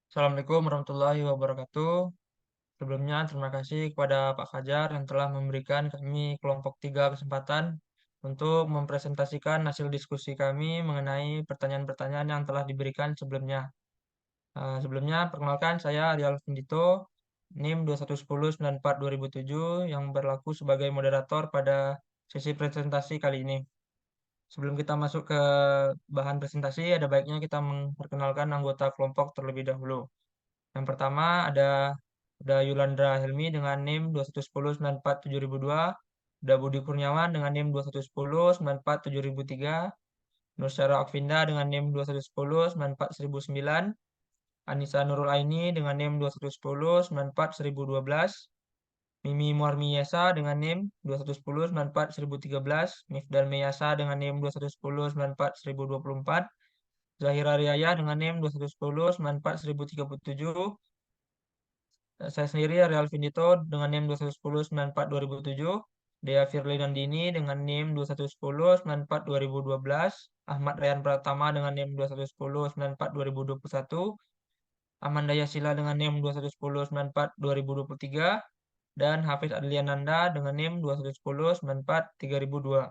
Assalamualaikum warahmatullahi wabarakatuh. Sebelumnya, terima kasih kepada Pak Fajar yang telah memberikan kami kelompok 3 kesempatan untuk mempresentasikan hasil diskusi kami mengenai pertanyaan-pertanyaan yang telah diberikan sebelumnya. Sebelumnya, perkenalkan saya Rial Findito, NIM 211094-2007 yang berlaku sebagai moderator pada sesi presentasi kali ini. Sebelum kita masuk ke bahan presentasi, ada baiknya kita memperkenalkan anggota kelompok terlebih dahulu. Yang pertama ada Yulandra Helmi dengan NIM 2110947002, ada Budi Kurniawan dengan NIM 2110947003, Nursyara Akvinda dengan NIM 2110941009, Anissa Nurul Aini dengan NIM 2110941012, Mimi Muarmi Yasa dengan NIM 2110941013, Mifdal Meyasa dengan NIM 2110941024, Zahira Riayah dengan NIM 2110941037, saya sendiri Real Vindito dengan NIM 211094-2007, Dea Firly Nandini dengan NIM 211094-2012, Ahmad Rayhan Pratama dengan NIM 211094-2021, Amanda Yasila dengan NIM 211094-2023, dan Hafiz Adliananda dengan NIM 211094-3002.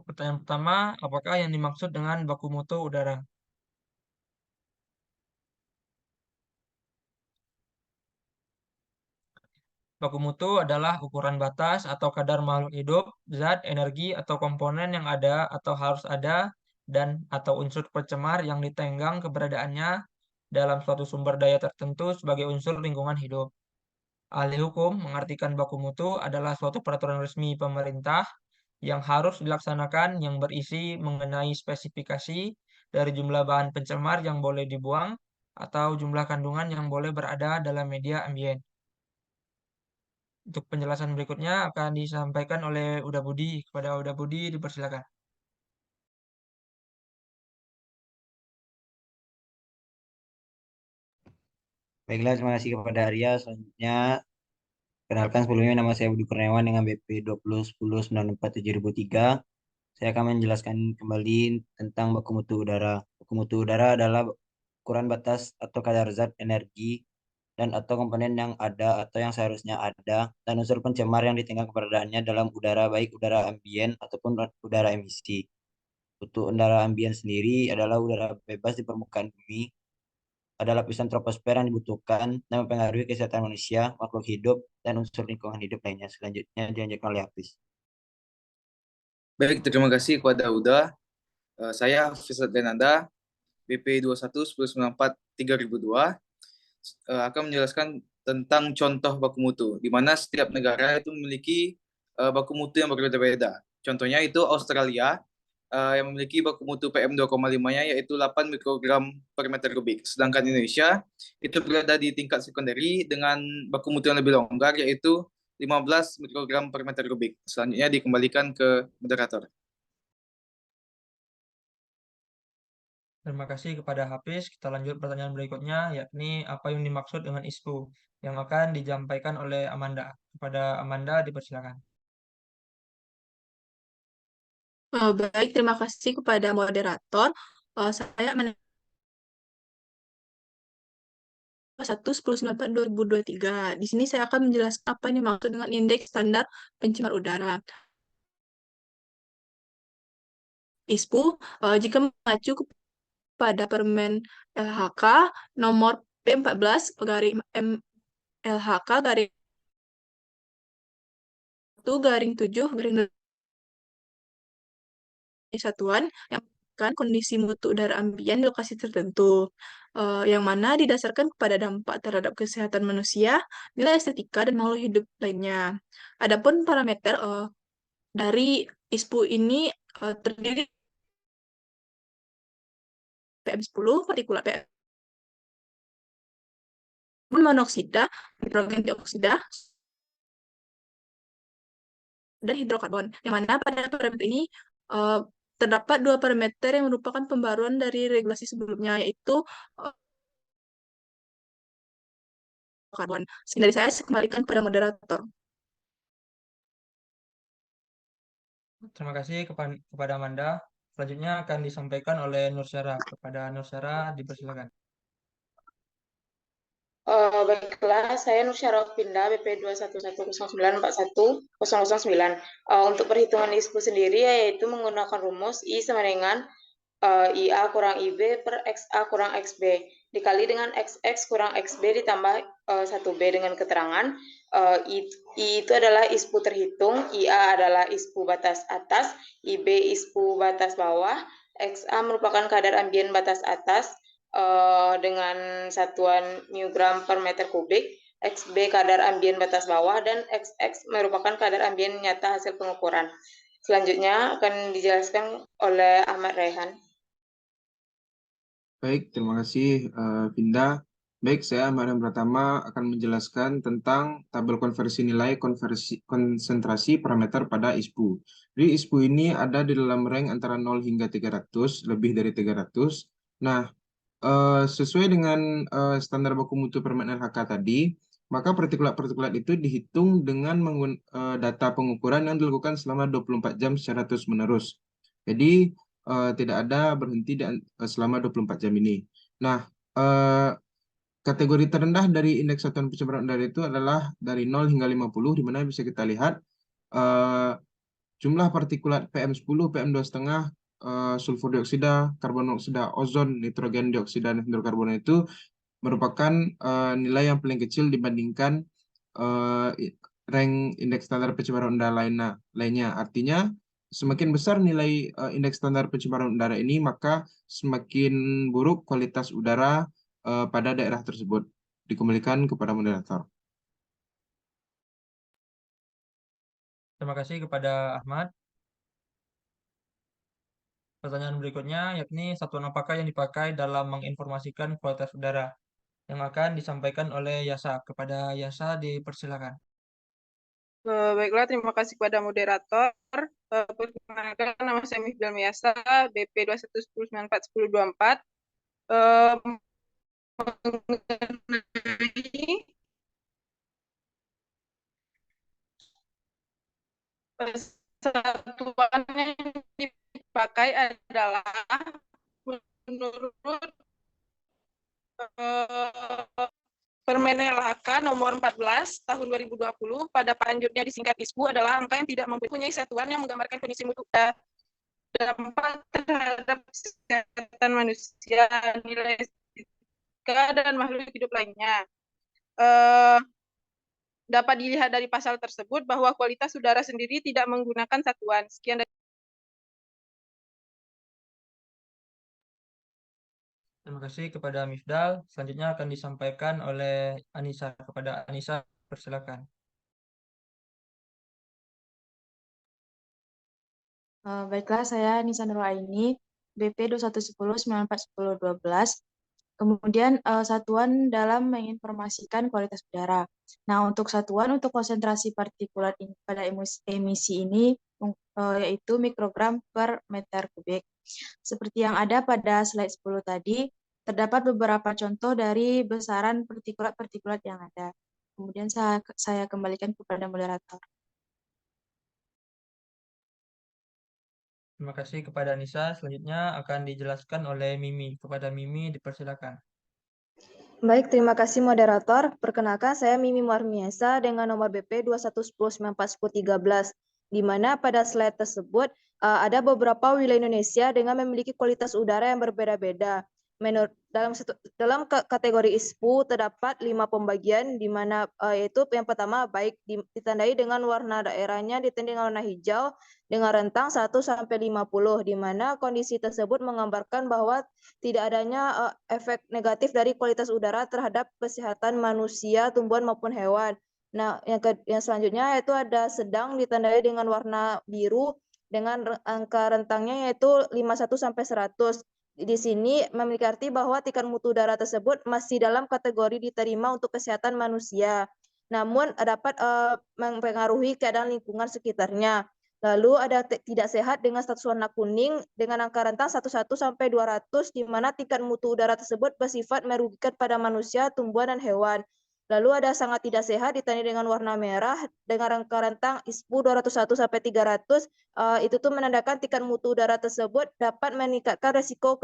Pertanyaan pertama, apakah yang dimaksud dengan baku mutu udara? Baku mutu adalah ukuran batas atau kadar makhluk hidup, zat, energi, atau komponen yang ada atau harus ada dan atau unsur pencemar yang ditenggang keberadaannya dalam suatu sumber daya tertentu sebagai unsur lingkungan hidup. Ahli hukum mengartikan baku mutu adalah suatu peraturan resmi pemerintah yang harus dilaksanakan yang berisi mengenai spesifikasi dari jumlah bahan pencemar yang boleh dibuang atau jumlah kandungan yang boleh berada dalam media ambien. Untuk penjelasan berikutnya akan disampaikan oleh Uda Budi. Kepada Uda Budi, dipersilakan. Baiklah, terima kasih kepada Arya. Selanjutnya, kenalkan sebelumnya nama saya Budi Kurniawan dengan BP 2010947003. Saya akan menjelaskan kembali tentang baku mutu udara. Baku mutu udara adalah ukuran batas atau kadar zat, energi, dan atau komponen yang ada atau yang seharusnya ada, dan unsur pencemar yang ditinggal keberadaannya dalam udara, baik udara ambien ataupun udara emisi. Untuk udara ambien sendiri adalah udara bebas di permukaan bumi, ada lapisan troposfer yang dibutuhkan dan mempengaruhi kesehatan manusia, makhluk hidup, dan unsur lingkungan hidup lainnya. Selanjutnya dilanjutkan oleh Hafiz. Baik, terima kasih kepada Uda. Saya Hafiz Adliananda, BP 211094-3002, akan menjelaskan tentang contoh baku mutu, di mana setiap negara itu memiliki baku mutu yang berbeda-beda. Contohnya itu Australia yang memiliki baku mutu PM 2,5-nya yaitu 8 mikrogram per meter kubik. Sedangkan Indonesia itu berada di tingkat sekunderi dengan baku mutu yang lebih longgar yaitu 15 mikrogram per meter kubik. Selanjutnya dikembalikan ke moderator. Terima kasih kepada Hafiz. Kita lanjut pertanyaan berikutnya, yakni apa yang dimaksud dengan ISPU yang akan disampaikan oleh Amanda. Kepada Amanda, dipersilakan. Baik, terima kasih kepada moderator. Saya 1/10/2023. Di sini saya akan menjelaskan apa yang dimaksud dengan indeks standar pencemar udara. ISPU jika mengacu kepada Permen LHK nomor P14 garing MLHK garing 1 garing 7 garing satuan yang kan kondisi mutu udara ambien di lokasi tertentu, yang mana didasarkan kepada dampak terhadap kesehatan manusia, nilai estetika, dan makhluk hidup lainnya. Adapun parameter dari ISPU ini terdiri PM10, partikulat PM monoksida, nitrogen dioksida, dan hidrokarbon. Yang mana pada parameter ini terdapat dua parameter yang merupakan pembaruan dari regulasi sebelumnya, yaitu karbon. Sekian dari saya kembalikan kepada moderator. Terima kasih kepada Amanda. Selanjutnya akan disampaikan oleh Nur Syara. Kepada Nur Syara dipersilakan. Baiklah, saya Nur Syaraf Pinda, BP 21109410009. Untuk perhitungan ISPU sendiri yaitu menggunakan rumus I sama dengan IA kurang IB per XA kurang XB dikali dengan XX kurang XB ditambah 1B dengan keterangan I itu adalah ISPU terhitung, IA adalah ISPU batas atas, IB ISPU batas bawah, XA merupakan kadar ambien batas atas dengan satuan mg per meter kubik, XB kadar ambien batas bawah, dan XX merupakan kadar ambien nyata hasil pengukuran. Selanjutnya akan dijelaskan oleh Ahmad Raihan. Baik, terima kasih Vinda. Baik, saya Ahmad Raihan Pratama akan menjelaskan tentang tabel konversi nilai konsentrasi parameter pada ISPU. Jadi ISPU ini ada di dalam rank antara 0 hingga 300, lebih dari 300. Nah, sesuai dengan standar baku mutu permen LHK tadi, maka partikulat-partikulat itu dihitung dengan data pengukuran yang dilakukan selama 24 jam secara terus-menerus. Jadi tidak ada berhenti selama 24 jam ini. Nah, kategori terendah dari indeks satuan pencemaran udara itu adalah dari 0 hingga 50, di mana bisa kita lihat jumlah partikulat PM10, PM2,5, sulfur dioksida, karbon dioksida, ozon, nitrogen dioksida, dan hidrokarbon itu merupakan nilai yang paling kecil dibandingkan rank indeks standar pencemaran udara lainnya. Artinya, semakin besar nilai indeks standar pencemaran udara ini, maka semakin buruk kualitas udara pada daerah tersebut. Dikembalikan kepada moderator. Terima kasih kepada Ahmad. Pertanyaan berikutnya yakni satuan apakah yang dipakai dalam menginformasikan kualitas udara yang akan disampaikan oleh Yasa. Kepada Yasa dipersilakan. Baiklah, terima kasih kepada moderator. Perkenalkan, nama saya Mifdal Miyasa, BP 21109411024. Mengenai satuan yang dipakai adalah menurut Permen LHK nomor 14 tahun 2020 pada panjurnya disingkat ISPU adalah angka yang tidak mempunyai satuan yang menggambarkan kondisi mutu dampak terhadap kesehatan manusia, nilai estetika, dan makhluk hidup lainnya. Dapat dilihat dari pasal tersebut bahwa kualitas udara sendiri tidak menggunakan satuan. Sekian dari Terima kasih kepada Mifdal. Selanjutnya akan disampaikan oleh Anissa. Kepada Anissa, persilakan. Baiklah, saya Nisa Nurul Aini, BP 21109411012. Kemudian satuan dalam menginformasikan kualitas udara. Nah, untuk satuan untuk konsentrasi partikulat pada emisi ini yaitu mikrogram per meter kubik. Seperti yang ada pada slide 10 tadi, terdapat beberapa contoh dari besaran partikulat-partikulat yang ada. Kemudian saya kembalikan kepada moderator. Terima kasih kepada Anissa. Selanjutnya akan dijelaskan oleh Mimi. Kepada Mimi dipersilakan. Baik, terima kasih moderator. Perkenalkan, saya Mimi Marmiesa dengan nomor BP 211094113, di mana pada slide tersebut ada beberapa wilayah Indonesia dengan memiliki kualitas udara yang berbeda-beda. Dalam kategori ISPU terdapat 5 pembagian, di mana yaitu yang pertama baik ditandai dengan warna daerahnya ditandai dengan warna hijau dengan rentang 1-50, di mana kondisi tersebut menggambarkan bahwa tidak adanya efek negatif dari kualitas udara terhadap kesehatan manusia, tumbuhan maupun hewan. Nah, yang selanjutnya yaitu ada sedang ditandai dengan warna biru dengan angka rentangnya yaitu 51-100. Di sini memiliki arti bahwa tingkat mutu udara tersebut masih dalam kategori diterima untuk kesehatan manusia, namun dapat mempengaruhi keadaan lingkungan sekitarnya. Lalu ada tidak sehat dengan status warna kuning dengan angka rentang 11-200, di mana tingkat mutu udara tersebut bersifat merugikan pada manusia, tumbuhan, dan hewan. Lalu ada sangat tidak sehat ditandai dengan warna merah dengan rangka rentang ISPU 201 sampai 300. Itu tuh menandakan tingkat mutu udara tersebut dapat meningkatkan resiko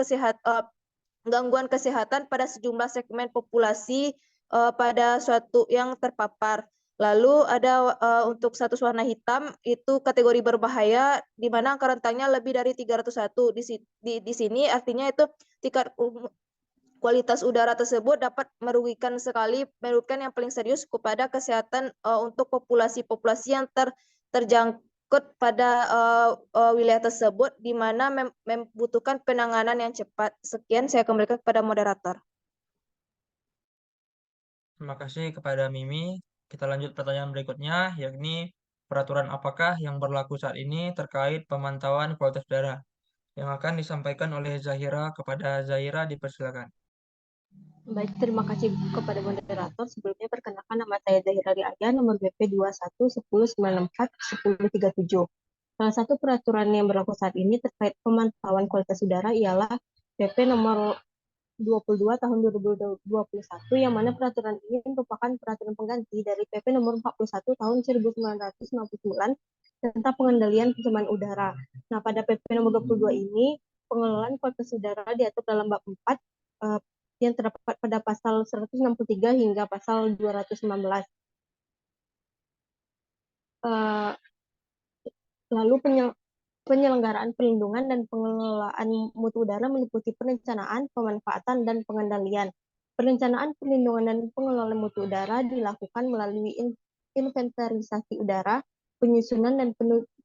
gangguan kesehatan pada sejumlah segmen populasi pada suatu yang terpapar. Lalu ada untuk status warna hitam itu kategori berbahaya di mana angka rentangnya lebih dari 301. Di sini artinya itu tingkat kualitas udara tersebut dapat merugikan yang paling serius kepada kesehatan untuk populasi-populasi yang terjangkut pada wilayah tersebut di mana membutuhkan penanganan yang cepat. Sekian saya kembalikan kepada moderator. Terima kasih kepada Mimi. Kita lanjut pertanyaan berikutnya, yakni peraturan apakah yang berlaku saat ini terkait pemantauan kualitas udara? Yang akan disampaikan oleh Zahira. Kepada Zahira, dipersilakan. Baik, terima kasih kepada moderator. Sebelumnya perkenalkan nama saya Zahira Riaya, nomor BP 21-1094-1037. Salah satu peraturan yang berlaku saat ini terkait pemantauan kualitas udara ialah PP nomor 22 tahun 2021, yang mana peraturan ini merupakan peraturan pengganti dari PP nomor 41 tahun 1999 tentang pengendalian pencemaran udara. Nah, pada PP nomor 22 ini, pengelolaan kualitas udara diatur dalam bab 4 yang terdapat pada pasal 163 hingga pasal 219. Lalu penyelenggaraan perlindungan dan pengelolaan mutu udara meliputi perencanaan, pemanfaatan, dan pengendalian. Perencanaan, perlindungan, dan pengelolaan mutu udara dilakukan melalui inventarisasi udara, penyusunan dan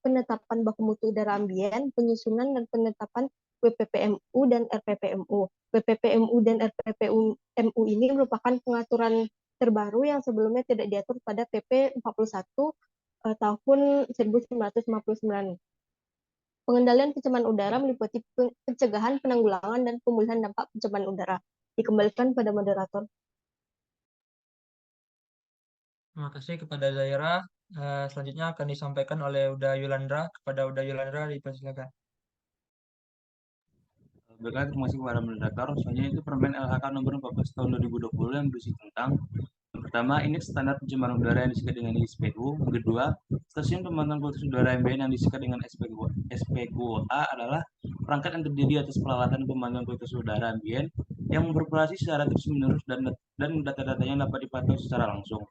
penetapan baku mutu udara ambien, penyusunan dan penetapan WPPMU dan RPPMU. WPPMU dan RPPMU ini merupakan pengaturan terbaru yang sebelumnya tidak diatur pada PP 41 tahun 1959. Pengendalian pencemaran udara meliputi pencegahan, penanggulangan, dan pemulihan dampak pencemaran udara. Dikembalikan pada moderator. Terima kasih kepada Zahira. Selanjutnya akan disampaikan oleh Uda Yulandra. Kepada Uda Yulandra, dipersilakan. Baiklah, terima kasih kepada moderator. Selanjutnya itu Permen LHK nomor 14 tahun 2020 yang berisi tentang yang pertama, indeks standar pencemaran udara yang disikat dengan ISPU. Yang kedua, stasiun pemantauan kualitas udara ambien yang disikat dengan SPQA adalah perangkat yang terdiri atas peralatan pemantauan kualitas udara ambien yang beroperasi secara terus-menerus dan data-datanya dapat dipantau secara langsung.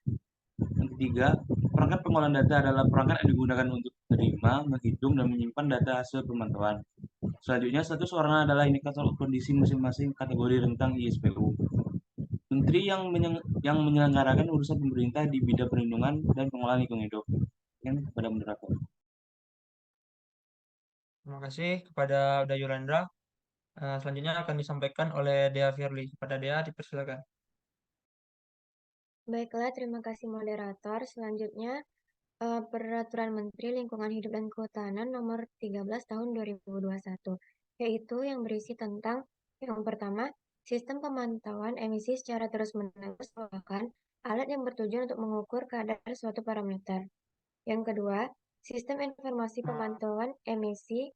Yang ketiga, perangkat pengolahan data adalah perangkat yang digunakan untuk menerima, menghitung, dan menyimpan data hasil pemantauan. Selanjutnya, status warna adalah indikator kondisi masing-masing kategori rentang ISPU. Menteri yang menyelenggarakan urusan pemerintah di bidang perlindungan dan pengolahan lingkungan hidup. Kepada moderator. Terima kasih kepada Uda Yulandra. Selanjutnya akan disampaikan oleh Dea Firly. Kepada Dea, dipersilakan. Baiklah, terima kasih moderator. Selanjutnya, Peraturan Menteri Lingkungan Hidup dan Kehutanan nomor 13 tahun 2021, yaitu yang berisi tentang yang pertama, sistem pemantauan emisi secara terus-menerus merupakan alat yang bertujuan untuk mengukur kadar suatu parameter. Yang kedua, sistem informasi pemantauan emisi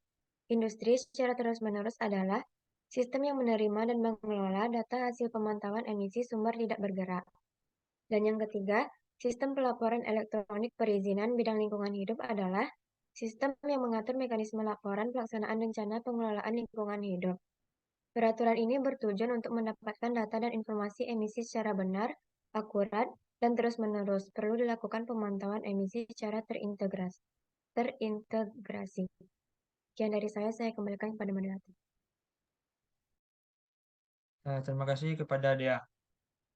industri secara terus-menerus adalah sistem yang menerima dan mengelola data hasil pemantauan emisi sumber tidak bergerak. Dan yang ketiga, sistem pelaporan elektronik perizinan bidang lingkungan hidup adalah sistem yang mengatur mekanisme laporan pelaksanaan rencana pengelolaan lingkungan hidup. Peraturan ini bertujuan untuk mendapatkan data dan informasi emisi secara benar, akurat, dan terus-menerus. Perlu dilakukan pemantauan emisi secara terintegrasi. Sekian dari saya kembalikan kepada moderator. Terima kasih kepada Dea.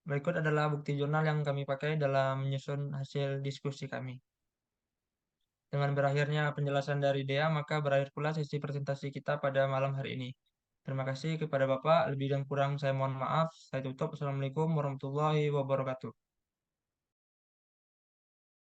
Berikut adalah bukti jurnal yang kami pakai dalam menyusun hasil diskusi kami. Dengan berakhirnya penjelasan dari Dea, maka berakhir pula sesi presentasi kita pada malam hari ini. Terima kasih kepada Bapak. Lebih dan kurang saya mohon maaf. Saya tutup. Assalamualaikum warahmatullahi wabarakatuh.